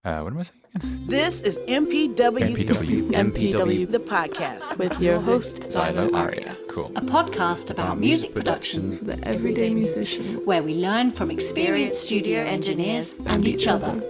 What am I saying again? This is MPW, MPW. the podcast with your host, Xylo Aria. Cool. a podcast about music production for the everyday musician. where we learn from experienced studio engineers and each other.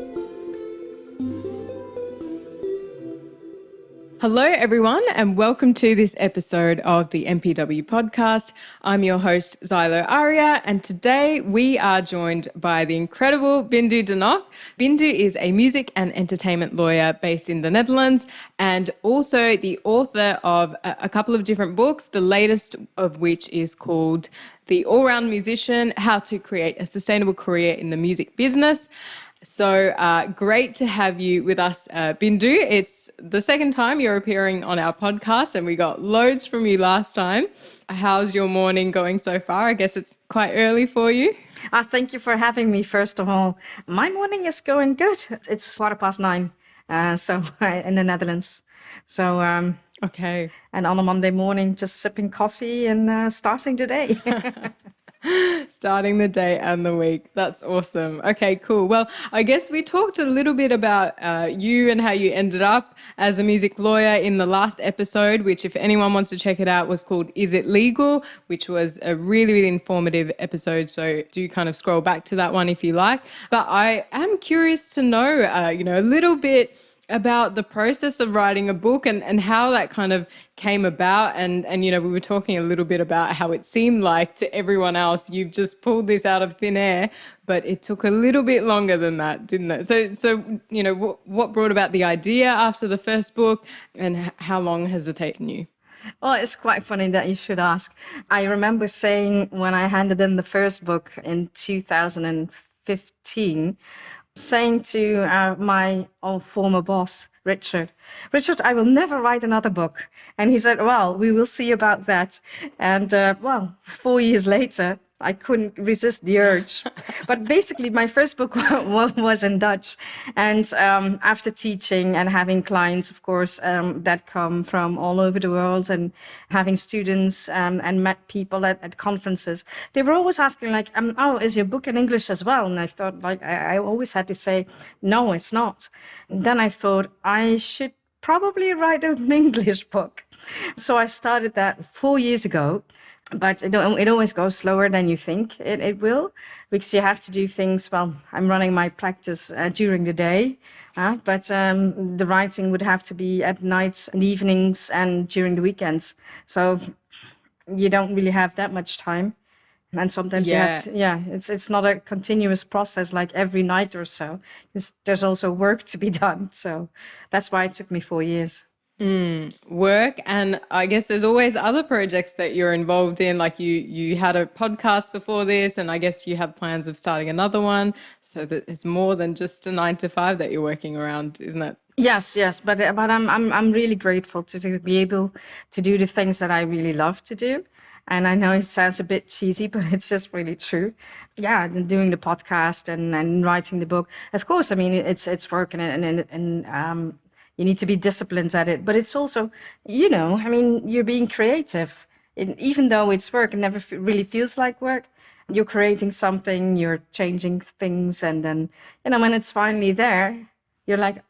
Hello, everyone, and welcome to this episode of the MPW podcast. I'm your host, Xylo Aria, and today we are joined by the incredible Bindu De Knock. Bindu is a music and entertainment lawyer based in the Netherlands and also the author of a couple of different books, the latest of which is called The All-Round Musician: How to Create a Sustainable Career in the Music Business. So great to have you with us, Bindu. It's the second time you're appearing on our podcast and we got loads from you last time. How's your morning going so far? I guess it's quite early for you. Thank you for having me, first of all. My morning is going good. It's 9:15, so in the Netherlands. So Okay. and on a Monday morning, just sipping coffee and starting the day. Starting the day and the week. That's awesome. Okay, cool. Well, I guess we talked a little bit about you and how you ended up as a music lawyer in the last episode, which if anyone wants to check it out was called Is It Legal?, which was a really, really informative episode. So do kind of scroll back to that one if you like. But I am curious to know, a little bit about the process of writing a book and how that kind of came about. And we were talking a little bit about how it seemed like to everyone else, you've just pulled this out of thin air, but it took a little bit longer than that, didn't it? So what brought about the idea after the first book, and how long has it taken you? Well, it's quite funny that you should ask. I remember saying when I handed in the first book in 2015, saying to my old former boss, Richard, I will never write another book. And he said, well, we will see about that. And 4 years later, I couldn't resist the urge. But basically, my first book was in Dutch. And after teaching and having clients, of course, that come from all over the world, and having students and met people at conferences, they were always asking, like, is your book in English as well? And I thought, like, I always had to say, no, it's not. And then I thought, I should probably write an English book. So I started that 4 years ago. But it always goes slower than you think it will, because you have to do things. Well, I'm running my practice during the day, but the writing would have to be at nights and evenings and during the weekends. So you don't really have that much time. And sometimes you have to, it's not a continuous process like every night or so. There's also work to be done. So that's why it took me 4 years. Work, and I guess there's always other projects that you're involved in, like you had a podcast before this, and I guess you have plans of starting another one, so that it's more than just a 9 to 5 that you're working around, isn't it? Yes, but I'm really grateful to be able to do the things that I really love to do. And I know it sounds a bit cheesy, but it's just really true. Yeah, and doing the podcast and writing the book. Of course, I mean, it's work and you need to be disciplined at it. But it's also, you're being creative. Even though it's work, it never really feels like work. You're creating something, you're changing things. And then, when it's finally there, you're like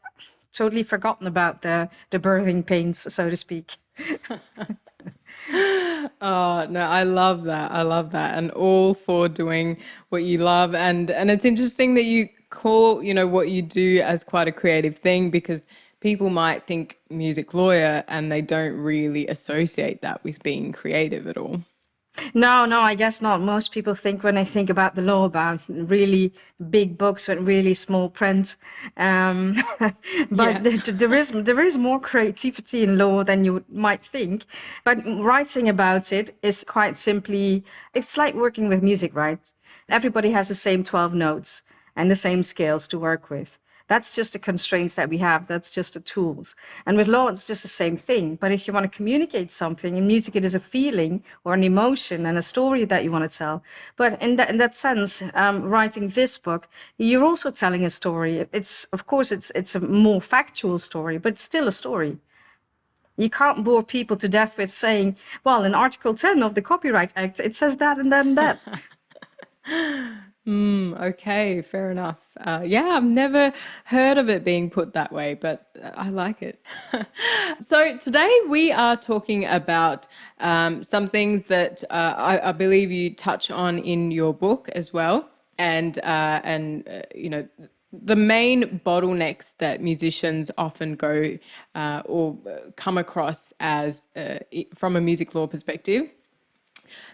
totally forgotten about the birthing pains, so to speak. Oh, no, I love that. And all for doing what you love. And it's interesting that you call, what you do as quite a creative thing, because people might think music lawyer and they don't really associate that with being creative at all. No, I guess not. Most people think, when they think about the law, about really big books with really small print. But there is more creativity in law than you might think. But writing about it is quite simply, it's like working with music, right? Everybody has the same 12 notes and the same scales to work with. That's just the constraints that we have. That's just the tools. And with law, it's just the same thing. But if you want to communicate something, in music, it is a feeling or an emotion and a story that you want to tell. But in that sense, writing this book, you're also telling a story. It's a more factual story, but it's still a story. You can't bore people to death with saying, well, in Article 10 of the Copyright Act, it says that and that and that. Okay, fair enough. Yeah, I've never heard of it being put that way, but I like it. So today we are talking about some things that I believe you touch on in your book as well, and you know, the main bottlenecks that musicians often go or come across as from a music law perspective.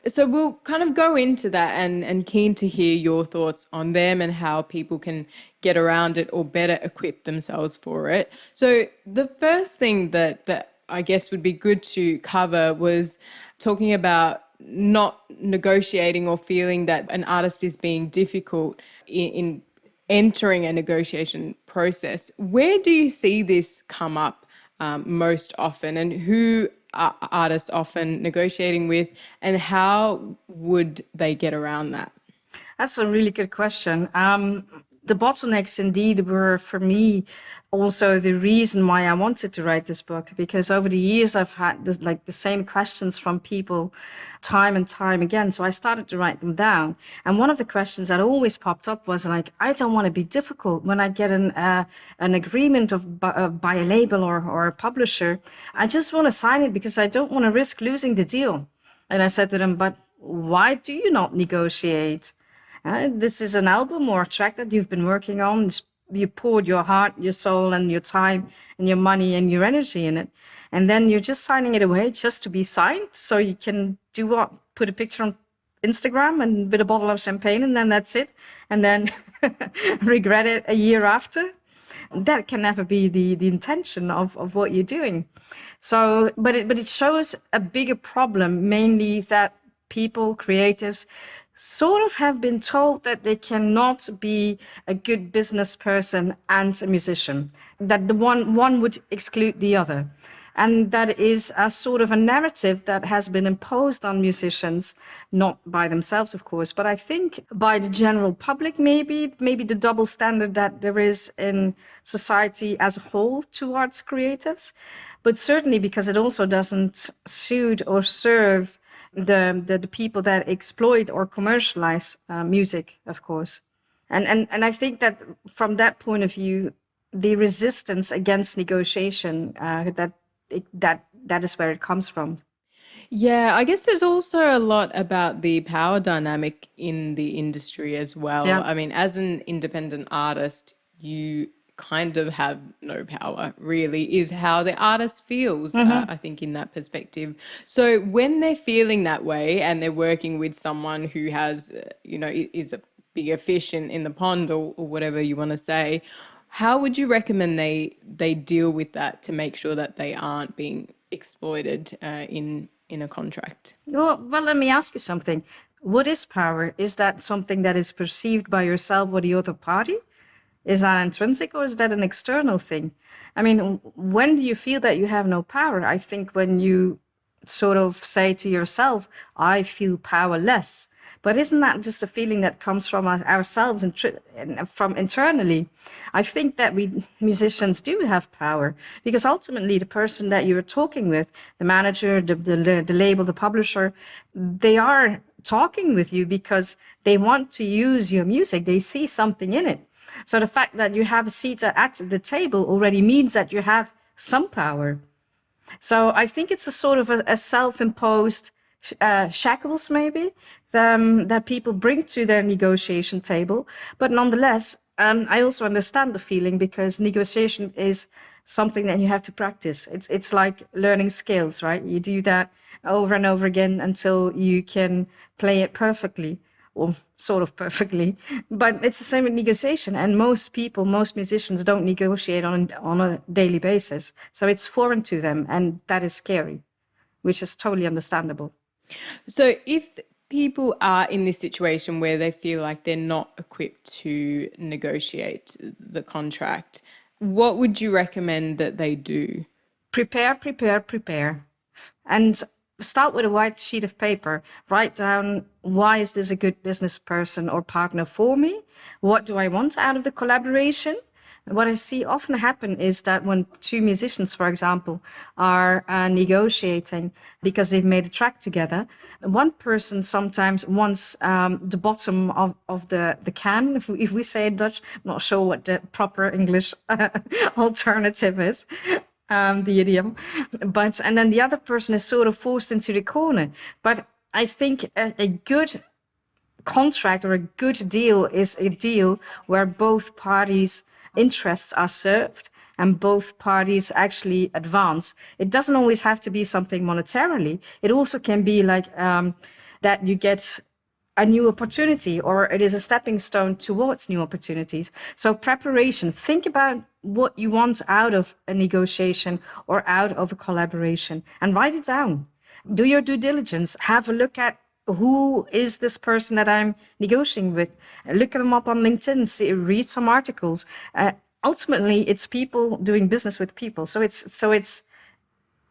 So we'll kind of go into that and keen to hear your thoughts on them and how people can get around it or better equip themselves for it. So the first thing that I guess would be good to cover was talking about not negotiating or feeling that an artist is being difficult in entering a negotiation process. Where do you see this come up most often, and who are artists often negotiating with, and how would they get around that? That's a really good question. The bottlenecks indeed were for me also the reason why I wanted to write this book, because over the years I've had this, like the same questions from people time and time again. So I started to write them down. And one of the questions that always popped up was like, I don't want to be difficult when I get an agreement by a label or a publisher. I just want to sign it because I don't want to risk losing the deal. And I said to them, but why do you not negotiate? This is an album or a track that you've been working on. You poured your heart, your soul, and your time, and your money, and your energy in it. And then you're just signing it away just to be signed. So you can do what? Put a picture on Instagram and with a bottle of champagne, and then that's it. And then regret it a year after. That can never be the intention of what you're doing. So, but it shows a bigger problem, mainly that people, creatives, sort of have been told that they cannot be a good business person and a musician, that the one would exclude the other. And that is a sort of a narrative that has been imposed on musicians, not by themselves, of course, but I think by the general public, maybe the double standard that there is in society as a whole towards creatives, but certainly because it also doesn't suit or serve the people that exploit or commercialize music, of course. And I think that from that point of view, the resistance against negotiation, that is where it comes from. Yeah, I guess there's also a lot about the power dynamic in the industry as well. Yeah. I mean, as an independent artist, you kind of have no power, really, is how the artist feels, I think, in that perspective. So when they're feeling that way and they're working with someone who has, is a bigger fish in the pond or whatever you want to say, how would you recommend they deal with that to make sure that they aren't being exploited in a contract? Well, let me ask you something. What is power? Is that something that is perceived by yourself or the other party? Is that intrinsic or is that an external thing? I mean, when do you feel that you have no power? I think when you sort of say to yourself, I feel powerless. But isn't that just a feeling that comes from ourselves and from internally? I think that we musicians do have power because ultimately the person that you're talking with, the manager, the label, the publisher, they are talking with you because they want to use your music. They see something in it. So the fact that you have a seat at the table already means that you have some power. So I think it's a sort of a self-imposed shackles maybe that people bring to their negotiation table. But nonetheless, I also understand the feeling because negotiation is something that you have to practice. It's like learning scales, right? You do that over and over again until you can play it perfectly. Or sort of perfectly, but it's the same with negotiation. And most musicians don't negotiate on a daily basis. So it's foreign to them, and that is scary, which is totally understandable. So if people are in this situation where they feel like they're not equipped to negotiate the contract, what would you recommend that they do? Prepare. And start with a white sheet of paper. Write down, why is this a good business person or partner for me? What do I want out of the collaboration? What I see often happen is that when two musicians, for example, are negotiating because they've made a track together, one person sometimes wants the bottom of the can, if we say in Dutch. I'm not sure what the proper English alternative is. The idiom, and then the other person is sort of forced into the corner. But I think a good contract or a good deal is a deal where both parties' interests are served and both parties actually advance. It doesn't always have to be something monetarily. It also can be like that you get a new opportunity, or it is a stepping stone towards new opportunities. So preparation, think about what you want out of a negotiation or out of a collaboration and write it down. Do your due diligence, have a look at who is this person that I'm negotiating with. Look them up on LinkedIn, read some articles. Ultimately, it's people doing business with people. So it's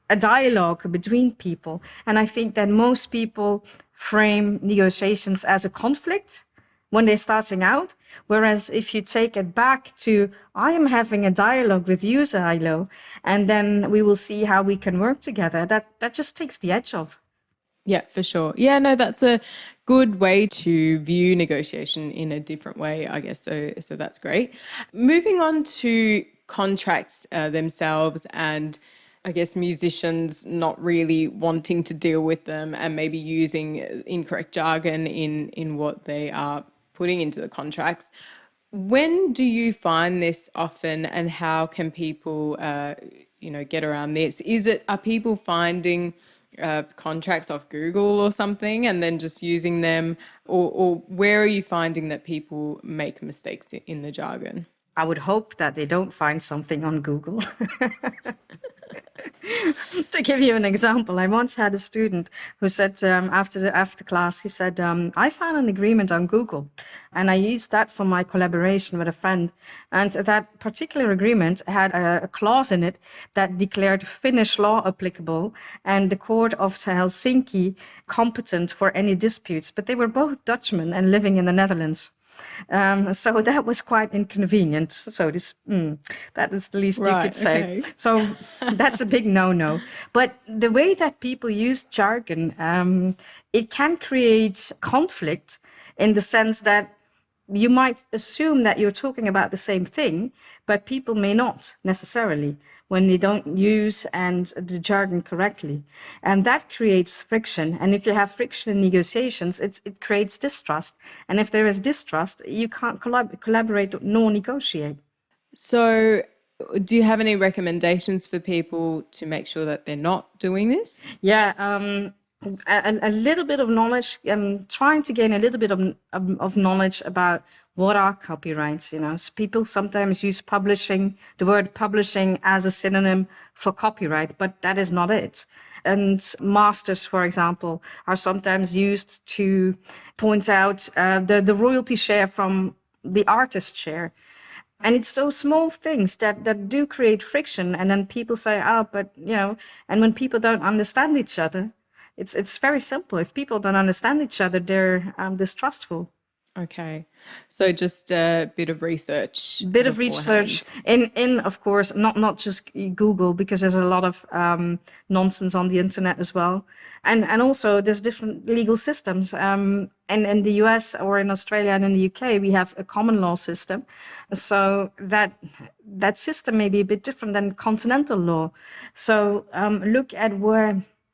a dialogue between people. And I think that most people frame negotiations as a conflict when they're starting out. Whereas if you take it back to, I am having a dialogue with you, Xylo, and then we will see how we can work together, that just takes the edge off. Yeah, for sure. Yeah, no, that's a good way to view negotiation in a different way, I guess. So that's great. Moving on to contracts themselves, and I guess musicians not really wanting to deal with them and maybe using incorrect jargon in what they are putting into the contracts. When do you find this often, and how can people, get around this? Are people finding contracts off Google or something and then just using them, or where are you finding that people make mistakes in the jargon? I would hope that they don't find something on Google. To give you an example, I once had a student who said after class, he said, I found an agreement on Google and I used that for my collaboration with a friend. And that particular agreement had a clause in it that declared Finnish law applicable and the court of Helsinki competent for any disputes. But they were both Dutchmen and living in the Netherlands. So that was quite inconvenient. So that is the least you could say. Okay. So that's a big no-no. But the way that people use jargon, it can create conflict in the sense that you might assume that you're talking about the same thing, but people may not necessarily when they don't use the jargon correctly. And that creates friction. And if you have friction in negotiations, it creates distrust. And if there is distrust, you can't collaborate nor negotiate. So do you have any recommendations for people to make sure that they're not doing this? Yeah, a little bit of knowledge, trying to gain a little bit of knowledge about what are copyrights. So people sometimes use the word publishing as a synonym for copyright, but that is not it. And masters, for example, are sometimes used to point out the royalty share from the artist share. And it's those small things that do create friction. And then people say, and when people don't understand each other, it's very simple. If people don't understand each other, they're distrustful. Okay, so just a bit of research. In of course, not just Google, because there's a lot of nonsense on the internet as well, and also there's different legal systems. In the US or in Australia and in the UK, we have a common law system, so that system may be a bit different than continental law. So look at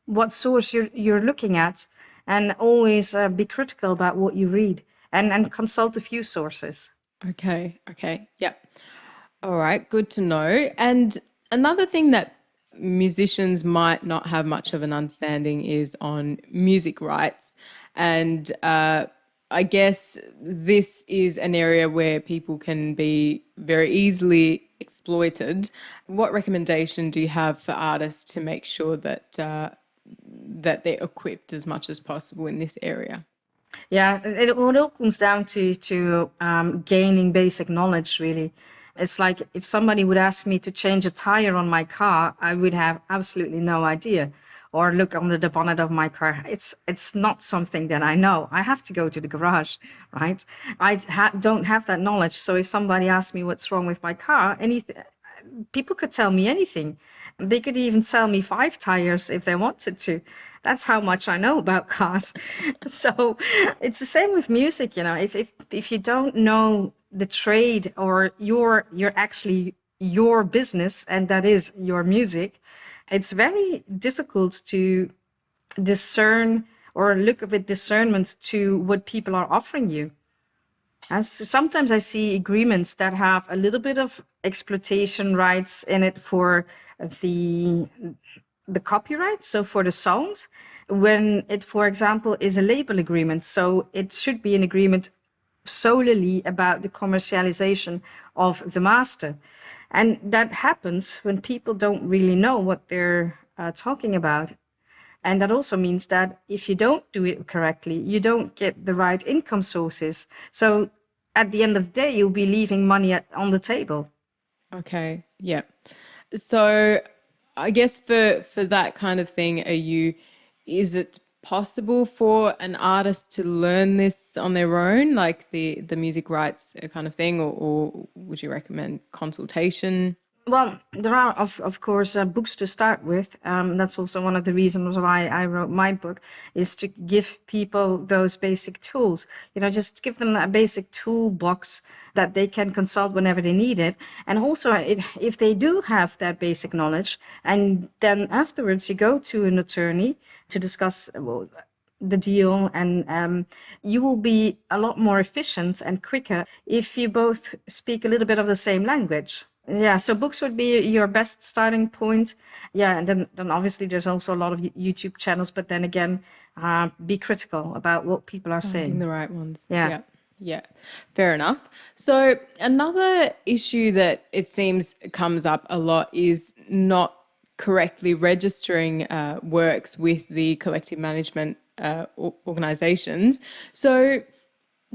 what source you're looking at, and always be critical about what you read. And consult a few sources. Okay. Yep. All right. Good to know. And another thing that musicians might not have much of an understanding is on music rights. And I guess this is an area where people can be very easily exploited. What recommendation do you have for artists to make sure that that they're equipped as much as possible in this area? Yeah, it all comes down to gaining basic knowledge, really. It's like if somebody would ask me to change a tire on my car, I would have absolutely no idea. or look under the bonnet of my car. It's not something that I know. I have to go to the garage, right? I don't have that knowledge. So if somebody asks me what's wrong with my car, people could tell me anything. They could even tell me 5 tires if they wanted to. That's how much I know about cars. So it's the same with music, you know. If you don't know the trade, or you're actually your business, and that is your music, it's very difficult to discern or look with discernment to what people are offering you. As sometimes I see agreements that have a little bit of exploitation rights in it for the copyright, so for the songs, when it, for example, is a label agreement. So it should be an agreement solely about the commercialization of the master. And that happens when people don't really know what they're talking about. And that also means that if you don't do it correctly, you don't get the right income sources. So at the end of the day, you'll be leaving money on the table. Okay. Yeah. So I guess for that kind of thing, is it possible for an artist to learn this on their own, like the music rights kind of thing, or would you recommend consultation? Well, there are, of course, books to start with. That's also one of the reasons why I wrote my book, is to give people those basic tools. You know, just give them a basic toolbox that they can consult whenever they need it. And also, if they do have that basic knowledge, and then afterwards you go to an attorney to discuss the deal, and you will be a lot more efficient and quicker if you both speak a little bit of the same language. Yeah, so books would be your best starting point. Yeah, and then obviously there's also a lot of YouTube channels, but then again, be critical about what people are Finding saying. the right ones. Yeah. Yeah, fair enough. So another issue that it seems comes up a lot is not correctly registering works with the collective management organizations. So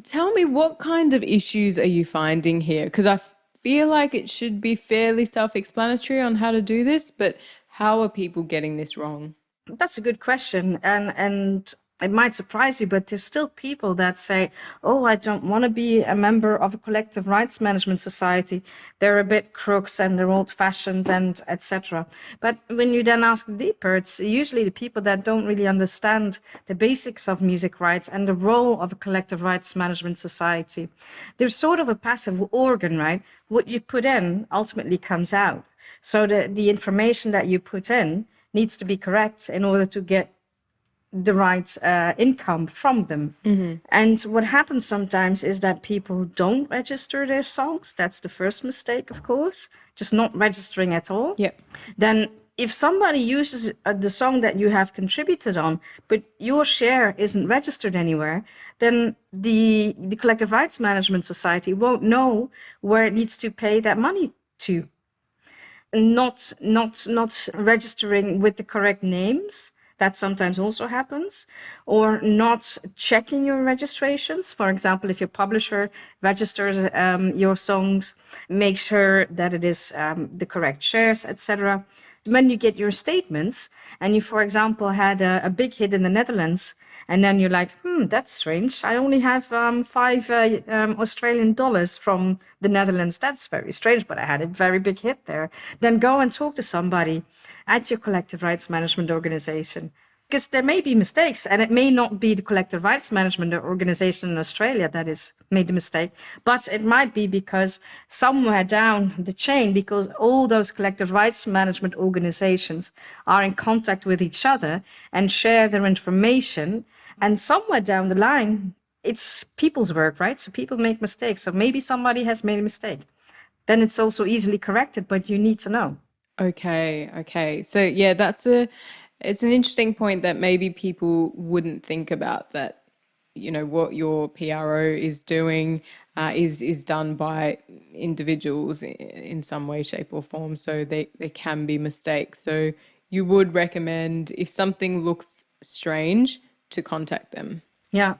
tell me, what kind of issues are you finding here? Because I feel like it should be fairly self-explanatory on how to do this, but how are people getting this wrong? That's a good question. And it might surprise you, but there's still people that say, oh, I don't want to be a member of a collective rights management society. They're a bit crooks and they're old fashioned and etc. But when you then ask deeper, it's usually the people that don't really understand the basics of music rights and the role of a collective rights management society. There's sort of a passive organ, right? What you put in ultimately comes out. So the information that you put in needs to be correct in order to get the right income from them. Mm-hmm. And what happens sometimes is that people don't register their songs. That's the first mistake, of course, just not registering at all. Yeah. Then if somebody uses the song that you have contributed on, but your share isn't registered anywhere, then the Collective Rights Management Society won't know where it needs to pay that money to. Not registering with the correct names. That sometimes also happens, or not checking your registrations. For example, if your publisher registers your songs, make sure that it is the correct shares, etc. When you get your statements and you, for example, had a big hit in the Netherlands, and then you're like, that's strange. I only have $5 Australian dollars from the Netherlands. That's very strange, but I had a very big hit there. Then go and talk to somebody at your collective rights management organization. Because there may be mistakes, and it may not be the collective rights management organization in Australia that is made the mistake, but it might be because somewhere down the chain, because all those collective rights management organizations are in contact with each other and share their information, and somewhere down the line, it's people's work, right? So people make mistakes. So maybe somebody has made a mistake. Then it's also easily corrected, but you need to know. Okay. So yeah, it's an interesting point that maybe people wouldn't think about, that, you know, what your PRO is doing is done by individuals in some way, shape or form. So there can be mistakes. So you would recommend, if something looks strange, to contact them. Yeah.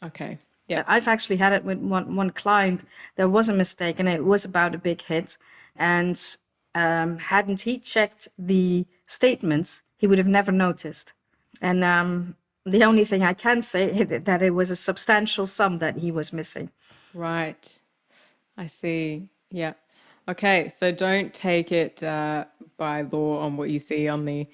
Okay. Yeah. I've actually had it with one client. There was a mistake, and it was about a big hit. And hadn't he checked the statements, he would have never noticed. And the only thing I can say is that it was a substantial sum that he was missing. Right. I see. Yeah. Okay. So don't take it by law on what you see on the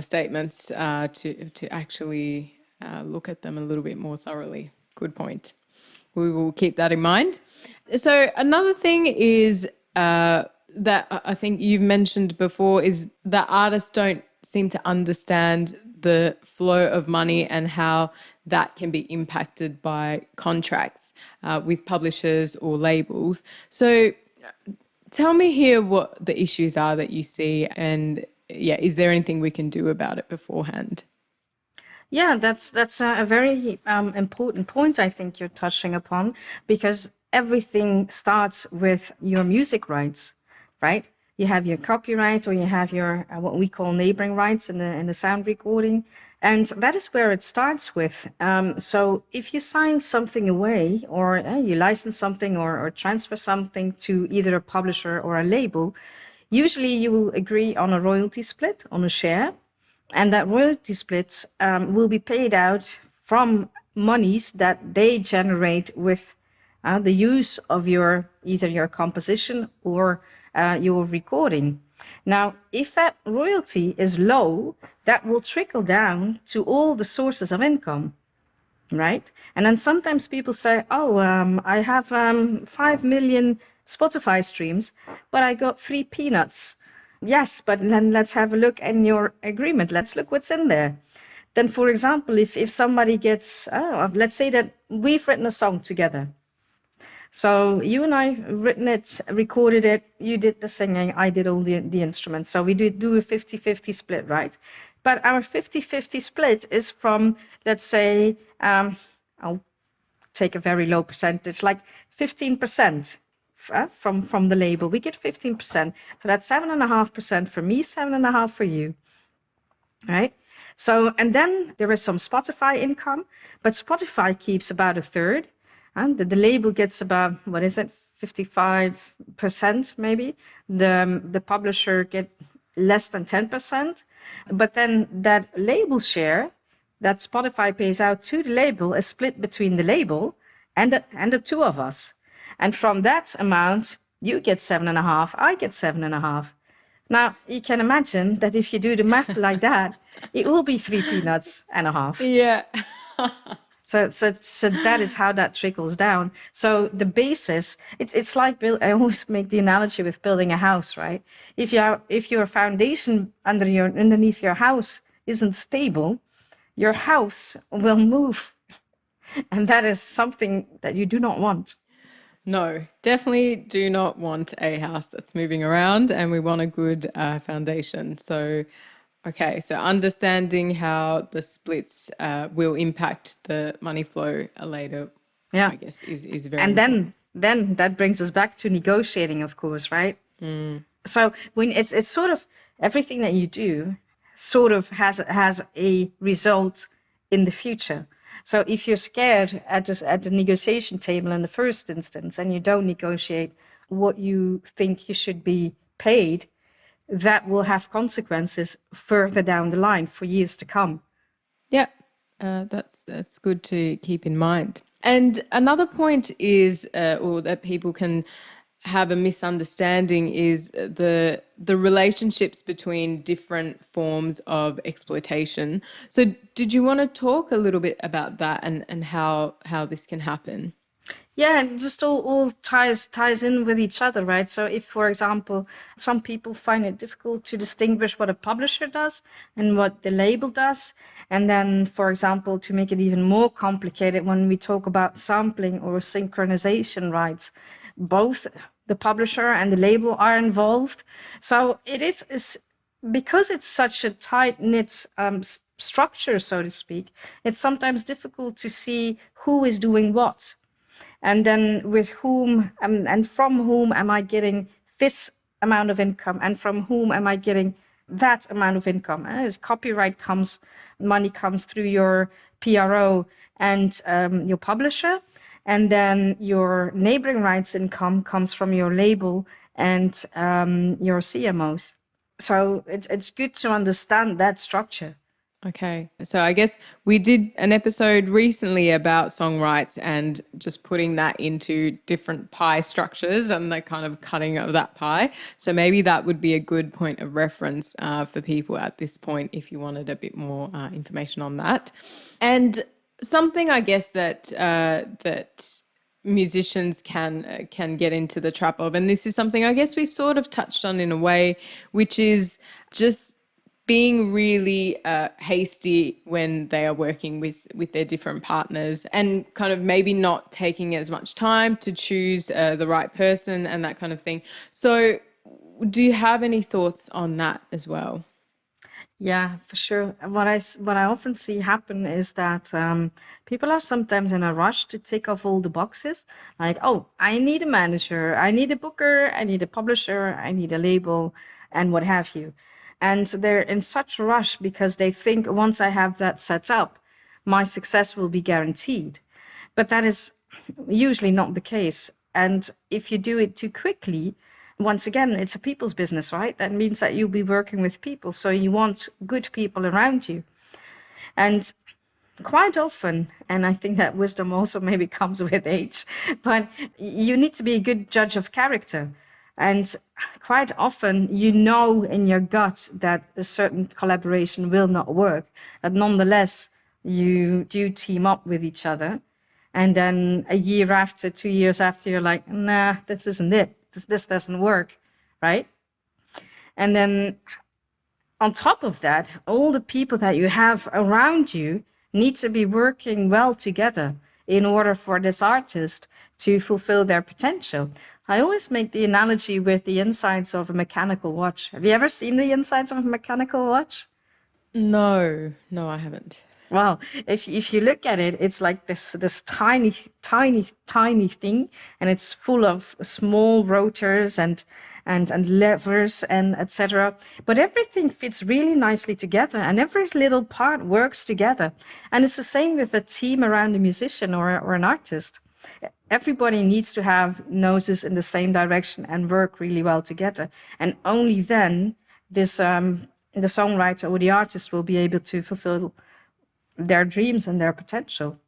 statements to actually look at them a little bit more thoroughly. Good point. We will keep that in mind. So another thing is that I think you've mentioned before is that artists don't seem to understand the flow of money and how that can be impacted by contracts with publishers or labels. So tell me here what the issues are that you see, and is there anything we can do about it beforehand? Yeah, that's a very important point I think you're touching upon, because everything starts with your music rights, right? You have your copyright, or you have your what we call neighboring rights in the sound recording, and that is where it starts with. So if you sign something away, or you license something, or transfer something to either a publisher or a label, usually you will agree on a royalty split, on a share. And that royalty split will be paid out from monies that they generate with the use of either your composition or your recording. Now, if that royalty is low, that will trickle down to all the sources of income, right? And then sometimes people say, oh, I have 5 million Spotify streams, but I got 3 peanuts. Yes, but then let's have a look in your agreement. Let's look what's in there. Then, for example, if somebody gets, let's say that we've written a song together. So you and I written it, recorded it, you did the singing, I did all the instruments. So we do a 50-50 split, right? But our 50-50 split is from, let's say, I'll take a very low percentage, like 15%. From the label, we get 15%. So that's 7.5% for me, 7.5% for you, right? So, and then there is some Spotify income, but Spotify keeps about a third, and the label gets about, 55% maybe. The publisher get less than 10%, but then that label share that Spotify pays out to the label is split between the label and the two of us. And from that amount, you get 7.5, I get 7.5. Now, you can imagine that if you do the math like that, it will be 3 peanuts and a half. Yeah. So that is how that trickles down. So the basis, it's like I always make the analogy with building a house, right? If your foundation underneath your house isn't stable, your house will move. And that is something that you do not want. No, definitely do not want a house that's moving around, and we want a good foundation. So, okay, so understanding how the splits will impact the money flow later, I guess, is very important. Then that brings us back to negotiating, of course, right? So when it's sort of everything that you do sort of has a result in the future. So if you're scared at the negotiation table in the first instance and you don't negotiate what you think you should be paid, that will have consequences further down the line for years to come. Yeah, that's good to keep in mind. And another point is, or that people can have a misunderstanding, is the relationships between different forms of exploitation. So did you want to talk a little bit about that and how this can happen? Yeah, and just all ties in with each other, right? So if, for example, some people find it difficult to distinguish what a publisher does and what the label does, and then, for example, to make it even more complicated, when we talk about sampling or synchronization rights, both the publisher and the label are involved. So it is because it's such a tight-knit structure, so to speak, it's sometimes difficult to see who is doing what. And then with whom and from whom am I getting this amount of income, and from whom am I getting that amount of income? As copyright money comes through your PRO and your publisher, and then your neighboring rights income comes from your label and your CMOs. So it's good to understand that structure. Okay. So I guess we did an episode recently about songwrites and just putting that into different pie structures and the kind of cutting of that pie. So maybe that would be a good point of reference for people at this point if you wanted a bit more information on that. And something I guess that that musicians can get into the trap of, and this is something I guess we sort of touched on in a way, which is just being really hasty when they are working with their different partners and kind of maybe not taking as much time to choose the right person and that kind of thing. So do you have any thoughts on that as well? Yeah, for sure. What I often see happen is that people are sometimes in a rush to tick off all the boxes. Like, oh, I need a manager, I need a booker, I need a publisher, I need a label, and what have you. And they're in such a rush because they think once I have that set up, my success will be guaranteed. But that is usually not the case. And if you do it too quickly, once again, it's a people's business, right? That means that you'll be working with people. So you want good people around you. And quite often, and I think that wisdom also maybe comes with age, but you need to be a good judge of character. And quite often, you know in your gut that a certain collaboration will not work. But nonetheless, you do team up with each other. And then a year after, 2 years after, you're like, nah, this isn't it. This doesn't work, right? And then on top of that, all the people that you have around you need to be working well together in order for this artist to fulfill their potential. I always make the analogy with the insides of a mechanical watch. Have you ever seen the insides of a mechanical watch? No, I haven't. Well, if you look at it, it's like this tiny thing, and it's full of small rotors and levers and etc. But everything fits really nicely together, and every little part works together. And it's the same with a team around a musician or an artist. Everybody needs to have noses in the same direction and work really well together. And only then this the songwriter or the artist will be able to fulfill their dreams and their potential.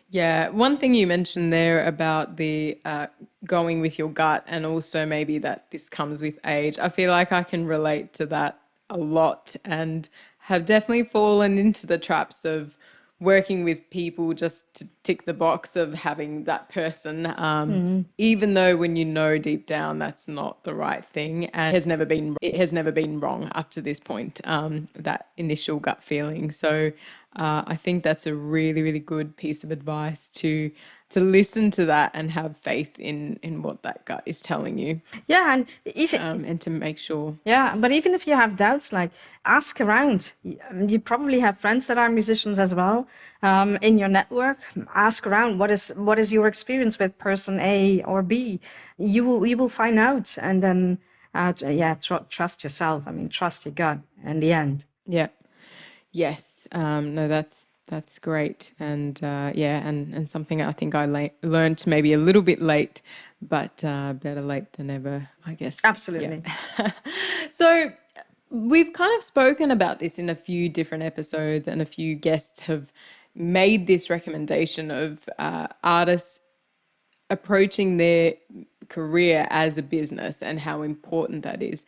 Yeah, one thing you mentioned there about the going with your gut, and also maybe that this comes with age. I feel like I can relate to that a lot and have definitely fallen into the traps of working with people just to tick the box of having that person, even though when you know deep down that's not the right thing, and it has never been wrong up to this point, that initial gut feeling. So I think that's a really, really good piece of advice to listen to that and have faith in what that gut is telling you. Yeah, and and to make sure. Yeah, but even if you have doubts, like ask around. You probably have friends that are musicians as well in your network. Ask around. What is your experience with person A or B? You will find out, and then trust yourself. I mean, trust your gut in the end. Yeah. Yes. No, that's great. And and something I think I learned maybe a little bit late, but better late than never, I guess. Absolutely. Yeah. So we've kind of spoken about this in a few different episodes, and a few guests have made this recommendation of artists approaching their career as a business and how important that is.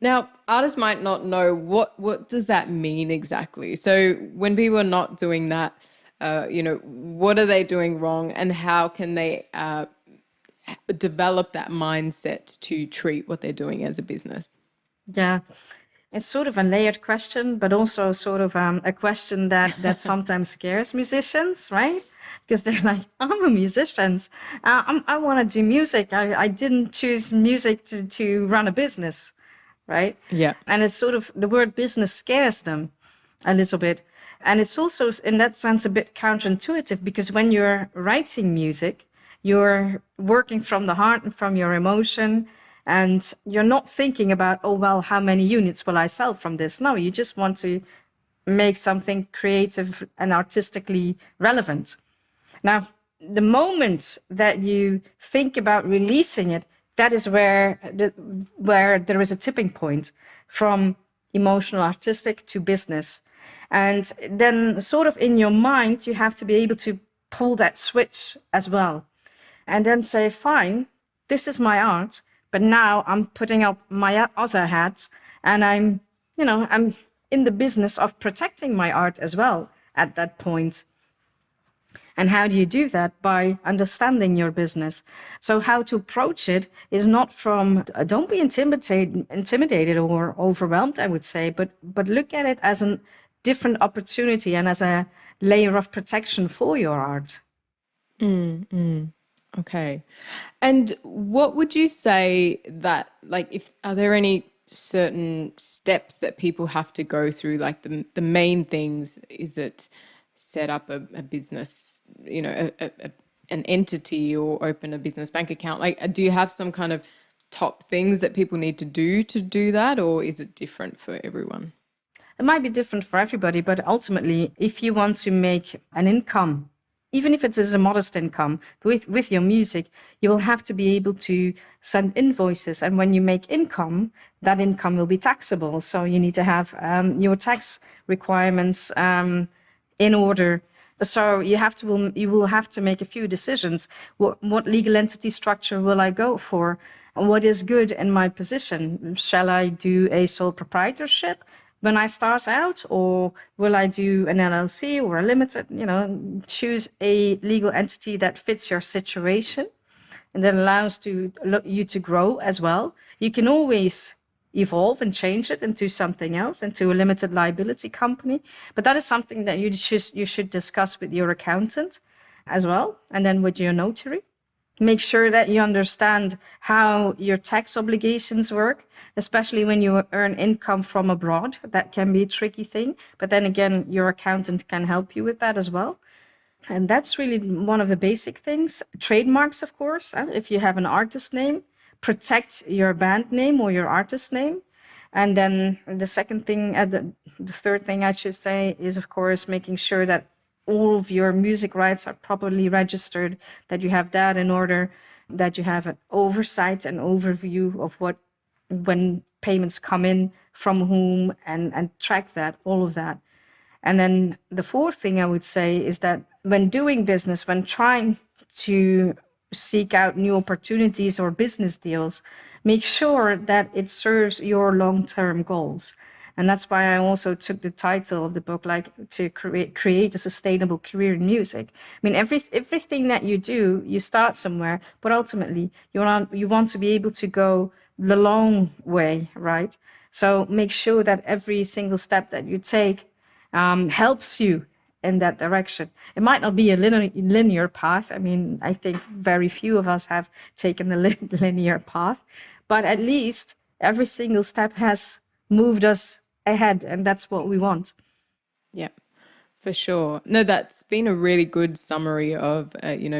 Now, artists might not know what does that mean exactly. So when people are not doing that, what are they doing wrong, and how can they develop that mindset to treat what they're doing as a business? Yeah, it's sort of a layered question, but also sort of a question that sometimes scares musicians, right? Because they're like, I'm a musician. I want to do music. I didn't choose music to run a business, right? Yeah. And it's sort of, the word business scares them a little bit. And it's also, in that sense, a bit counterintuitive, because when you're writing music, you're working from the heart and from your emotion, and you're not thinking about, oh, well, how many units will I sell from this? No, you just want to make something creative and artistically relevant. Now, the moment that you think about releasing it, that is where there is a tipping point from emotional artistic to business. And then sort of in your mind, you have to be able to pull that switch as well. And then say, fine, this is my art, but now I'm putting up my other hat, and I'm in the business of protecting my art as well at that point. And how do you do that? By understanding your business. So how to approach it is not from, don't be intimidated or overwhelmed, I would say, but look at it as a different opportunity and as a layer of protection for your art. Okay. And what would you say that, like, are there any certain steps that people have to go through? Like the main things, is it set up a business, an entity, or open a business bank account? Like, do you have some kind of top things that people need to do that, or is it different for everyone? It might be different for everybody, but ultimately, if you want to make an income, even if it is a modest income with your music, you will have to be able to send invoices. And when you make income, that income will be taxable. So you need to have your tax requirements in order. So you will have to make a few decisions. What legal entity structure will I go for? What is good in my position? Shall I do a sole proprietorship when I start out, or will I do an LLC or a limited? Choose a legal entity that fits your situation and that allows you to grow as well. You can always evolve and change it into something else, into a limited liability company. But that is something that you should discuss with your accountant as well, and then with your notary. Make sure that you understand how your tax obligations work, especially when you earn income from abroad. That can be a tricky thing, but then again, your accountant can help you with that as well. And that's really one of the basic things. Trademarks, of course. If you have an artist name, protect your band name or your artist name. And then the second thing, the third thing I should say is, of course, making sure that all of your music rights are properly registered, that you have that in order, that you have an oversight and overview of when payments come in, from whom, and track that, all of that. And then the fourth thing I would say is that when doing business, when trying to seek out new opportunities or business deals, make sure that it serves your long-term goals. And that's why I also took the title of the book, like, to create a sustainable career in music. I mean, everything that you do, you start somewhere, but ultimately you want to be able to go the long way, right? So make sure that every single step that you take helps you in that direction. It might not be a linear path. I mean, I think very few of us have taken the linear path, but at least every single step has moved us ahead, and that's what we want. Yeah, for sure. No, that's been a really good summary of,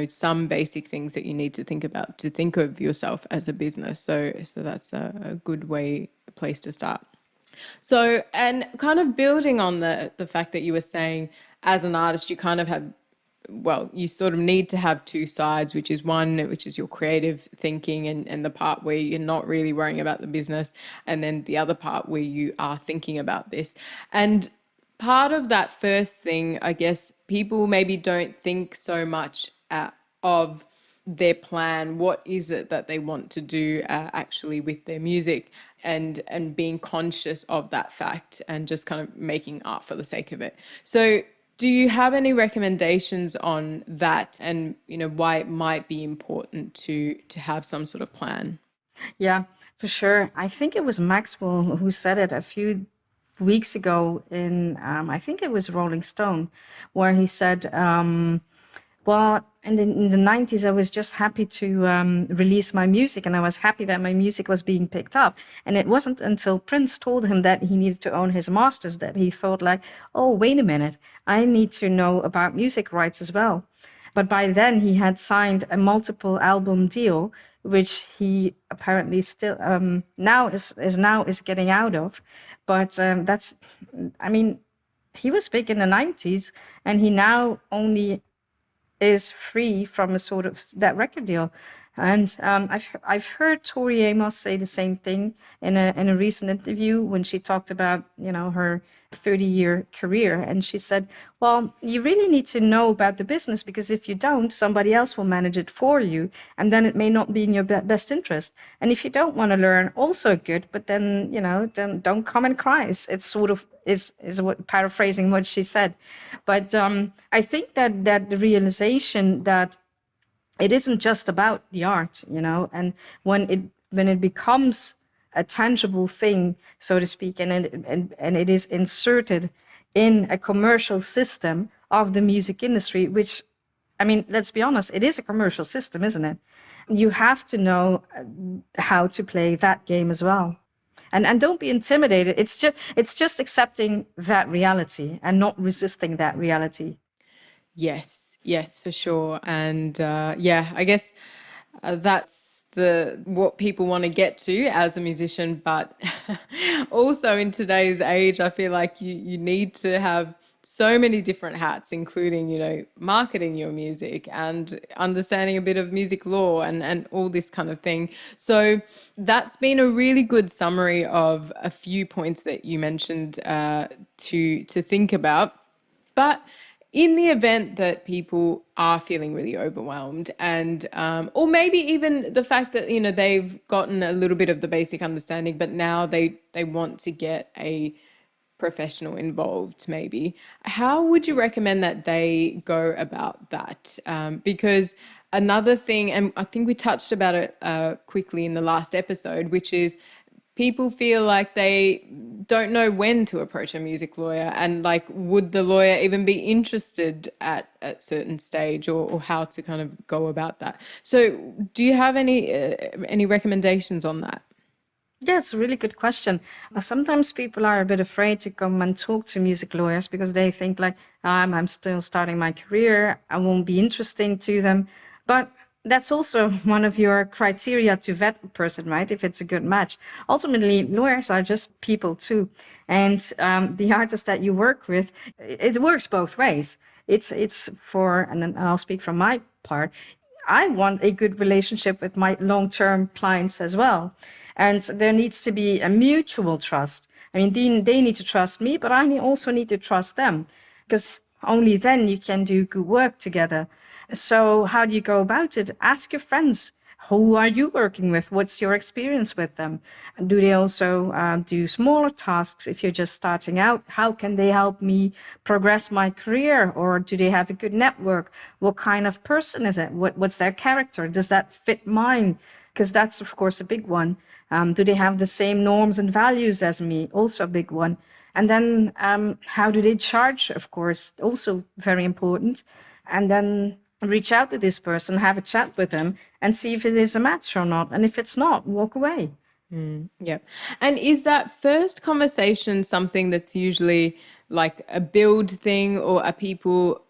some basic things that you need to think about to think of yourself as a business. So that's a good place to start. So, and kind of building on the fact that you were saying, as an artist, you kind of have, you sort of need to have two sides, which is one, which is your creative thinking and the part where you're not really worrying about the business, and then the other part where you are thinking about this. And part of that first thing, I guess, people maybe don't think so much of their plan. What is it that they want to do actually with their music, and being conscious of that fact, and just kind of making art for the sake of it. So do you have any recommendations on that, and why it might be important to have some sort of plan? Yeah, for sure. I think it was Maxwell who said it a few weeks ago in, I think it was Rolling Stone, where he said, in the 90s, I was just happy to release my music, and I was happy that my music was being picked up. And it wasn't until Prince told him that he needed to own his masters that he thought, like, oh, wait a minute, I need to know about music rights as well. But by then he had signed a multiple album deal, which he apparently still now is getting out of. But he was big in the 90s, and he now only is free from a sort of that record deal. And I've heard Tori Amos say the same thing in a recent interview when she talked about, you know, her 30-year career. And she said, well, you really need to know about the business, because if you don't, somebody else will manage it for you. And then it may not be in your best interest. And if you don't want to learn, also good, but then, you know, then don't come and cry. It's sort of is what, paraphrasing what she said. But I think that the realization that it isn't just about the art, you know, and when it becomes a tangible thing, so to speak, and it is inserted in a commercial system of the music industry, which, I mean, let's be honest, it is a commercial system, isn't it? You have to know how to play that game as well. And don't be intimidated. It's just accepting that reality and not resisting that reality. Yes, for sure. And yeah, I guess that's what people want to get to as a musician. But also in today's age, I feel like you need to have so many different hats, including, you know, marketing your music and understanding a bit of music law and all this kind of thing. So that's been a really good summary of a few points that you mentioned to think about. But in the event that people are feeling really overwhelmed and or maybe even the fact that, you know, they've gotten a little bit of the basic understanding, but now they want to get a professional involved, maybe, how would you recommend that they go about that? Because another thing, and I think we touched about it quickly in the last episode, which is people feel like they don't know when to approach a music lawyer, and like, would the lawyer even be interested at a certain stage, or how to kind of go about that. So do you have any recommendations on that? Yeah, it's a really good question. Sometimes people are a bit afraid to come and talk to music lawyers because they think like, I'm still starting my career, I won't be interesting to them. But that's also one of your criteria to vet a person, right? If it's a good match. Ultimately, lawyers are just people too. And the artist that you work with, it works both ways. It's for, and I'll speak from my part, I want a good relationship with my long-term clients as well. And there needs to be a mutual trust. I mean, they need to trust me, but I also need to trust them, because only then you can do good work together. So how do you go about it? Ask your friends. Who are you working with? What's your experience with them? Do they also do smaller tasks? If you're just starting out, how can they help me progress my career? Or do they have a good network? What kind of person is it? What's their character? Does that fit mine? Because that's, of course, a big one. Do they have the same norms and values as me? Also a big one. And then how do they charge? Of course, also very important. And then reach out to this person, have a chat with them, and see if it is a match or not. And if it's not, walk away. Yeah. And is that first conversation something that's usually like a build thing, or are people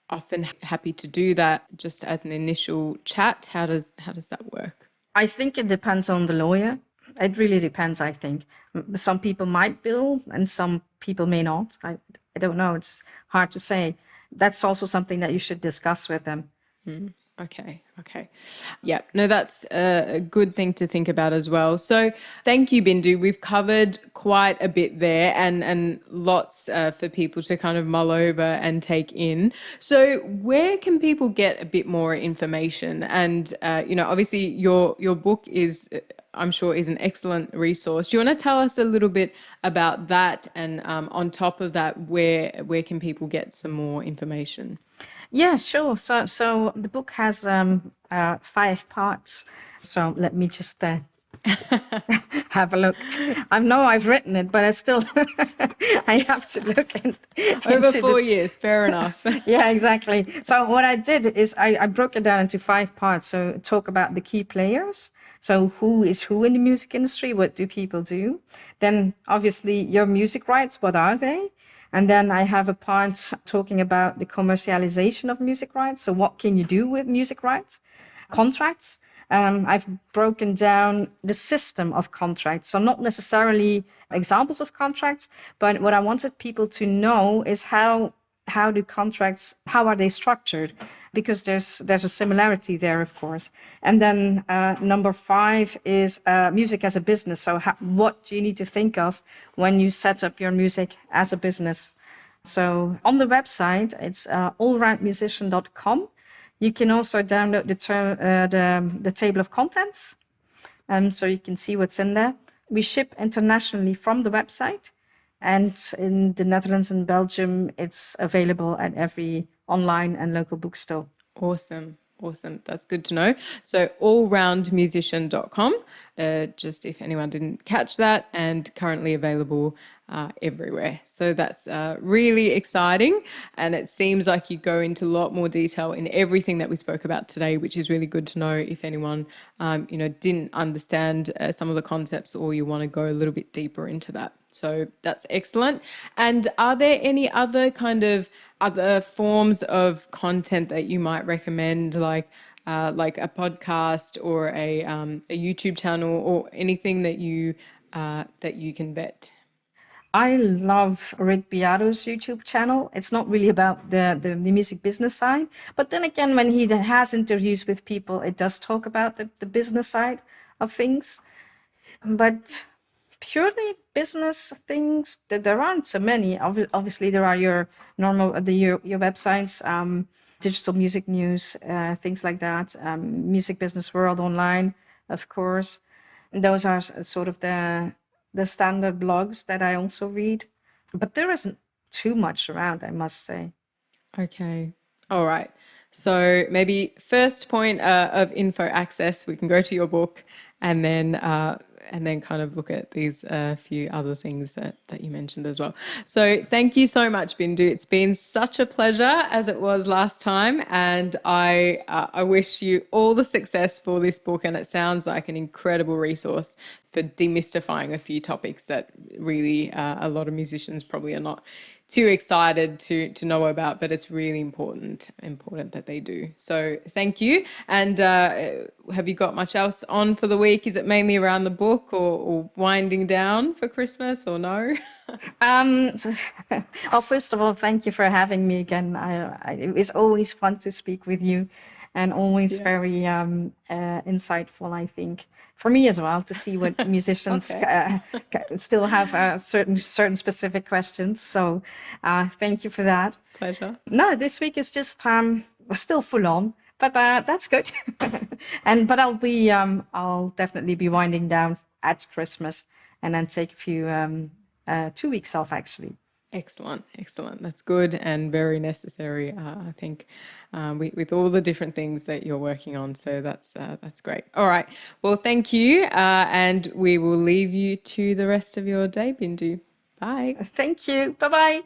often happy to do that just as an initial chat? How does that work? I think it depends on the lawyer. It really depends, I think. Some people might bill and some people may not. I don't know. It's hard to say. That's also something that you should discuss with them. Okay. Yeah, no, that's a good thing to think about as well. So thank you, Bindu. We've covered quite a bit there and lots for people to kind of mull over and take in. So where can people get a bit more information? And, you know, obviously your book is, I'm sure, is an excellent resource. Do you want to tell us a little bit about that? And on top of that, where can people get some more information? Yeah, sure. So the book has 5 parts. So let me just have a look. I know I've written it, but I still I have to look Over 4 years, fair enough. Yeah, exactly. So what I did is I broke it down into 5 parts. So talk about the key players. So who is who in the music industry? What do people do? Then obviously your music rights, what are they? And then I have a part talking about the commercialization of music rights. So what can you do with music rights? Contracts. I've broken down the system of contracts. So not necessarily examples of contracts, but what I wanted people to know is how do contracts, how are they structured? because there's a similarity there, of course. And then number 5 is music as a business. So what do you need to think of when you set up your music as a business? So on the website, it's allroundmusician.com. You can also download the table of contents, so you can see what's in there. We ship internationally from the website, and in the Netherlands and Belgium, it's available at every online and local bookstore. Awesome. That's good to know. So allroundmusician.com, just if anyone didn't catch that, and currently available everywhere. So that's really exciting. And it seems like you go into a lot more detail in everything that we spoke about today, which is really good to know if anyone, didn't understand some of the concepts, or you want to go a little bit deeper into that. So that's excellent. And are there any other kind of other forms of content that you might recommend, like a podcast or a YouTube channel, or anything that you can vet? I love Rick Beato's YouTube channel. It's not really about the music business side, but then again, when he has interviews with people, it does talk about the business side of things. But purely business things, there aren't so many. Obviously, there are your normal your websites, digital music news, things like that. Music Business World Online, of course. And those are sort of the standard blogs that I also read. But there isn't too much around, I must say. Okay. All right. So maybe first point of info access, we can go to your book, and then kind of look at these few other things that you mentioned as well. So thank you so much, Bindu. It's been such a pleasure, as it was last time, and I wish you all the success for this book, and it sounds like an incredible resource for demystifying a few topics that really a lot of musicians probably are not too excited to know about, but it's really important that they do. So thank you. And have you got much else on for the week? Is it mainly around the book, or winding down for Christmas, or no? Well, first of all, thank you for having me again. It's always fun to speak with you, and always very insightful, I think, for me as well, to see what musicians still have certain specific questions. So thank you for that. Pleasure. No, this week is just still full on, but that's good. But I'll definitely be winding down at Christmas, and then take a few 2 weeks off, actually. Excellent. That's good and very necessary, I think, with all the different things that you're working on. So that's great. All right. Well, thank you. And we will leave you to the rest of your day, Bindu. Bye. Thank you. Bye-bye.